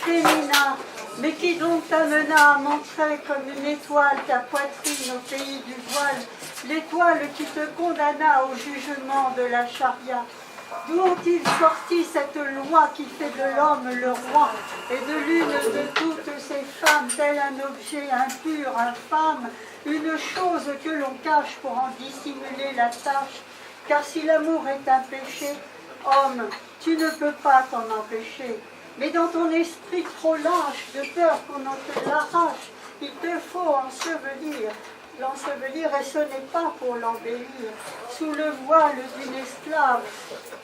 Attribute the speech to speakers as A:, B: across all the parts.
A: féminin, mais qui donc t'amena à montrer comme une étoile ta poitrine au pays du voile, l'étoile qui te condamna au jugement de la charia? D'où ont-ils sorti cette loi qui fait de l'homme le roi, et de l'une de toutes ces femmes, tel un objet impur, infâme, une chose que l'on cache pour en dissimuler la tâche? Car si l'amour est un péché, homme, tu ne peux pas t'en empêcher. Mais dans ton esprit trop lâche, de peur qu'on en te l'arrache, il te faut l'ensevelir, et ce n'est pas pour l'embellir, sous le voile d'une esclave.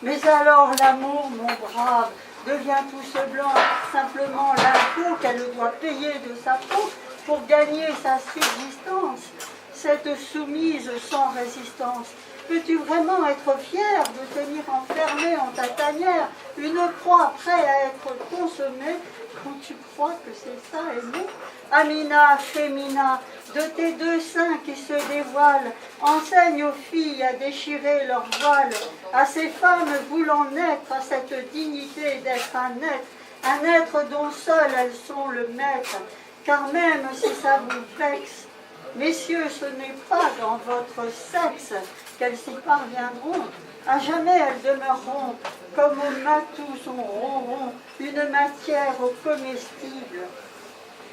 A: Mais alors l'amour, mon brave, devient tout ce blanc, simplement l'impôt qu'elle doit payer de sa peau pour gagner sa subsistance, cette soumise sans résistance. Peux-tu vraiment être fier de tenir enfermée en ta tanière une proie prête à être consommée quand tu crois que c'est ça aimer? Amina, Fémina, de tes deux seins qui se dévoilent, enseigne aux filles à déchirer leur voile, à ces femmes voulant naître à cette dignité d'être un être dont seules elles sont le maître, car même si ça vous vexe, messieurs, ce n'est pas dans votre sexe qu'elles s'y parviendront. À jamais elles demeureront, comme au matou son ronron, une matière comestible.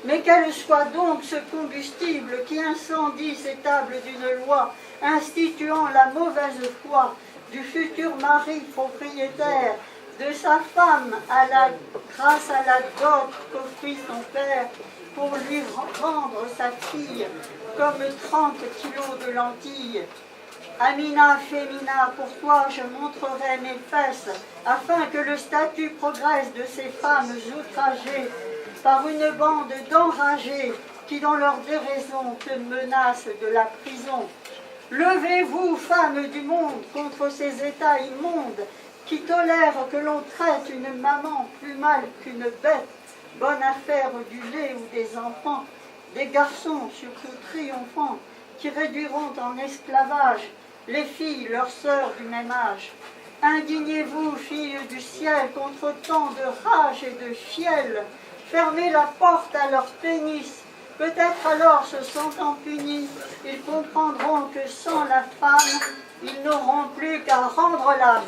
A: Mais quel soit donc ce combustible qui incendie ces tables d'une loi, instituant la mauvaise foi du futur mari propriétaire, de sa femme grâce à la dot qu'offrit son père, pour lui rendre sa fille comme 30 kilos de lentilles. Amina, Fémina, pour toi je montrerai mes fesses, afin que le statut progresse de ces femmes outragées par une bande d'enragés qui dans leur déraison te menacent de la prison. Levez-vous, femmes du monde, contre ces états immondes qui tolèrent que l'on traite une maman plus mal qu'une bête, bonne affaire du lait ou des enfants, des garçons surtout triomphants, qui réduiront en esclavage les filles, leurs sœurs du même âge. Indignez-vous, filles du ciel, contre tant de rage et de fiel, fermez la porte à leur pénis, peut-être alors se sentant punis, ils comprendront que sans la femme, ils n'auront plus qu'à rendre l'âme.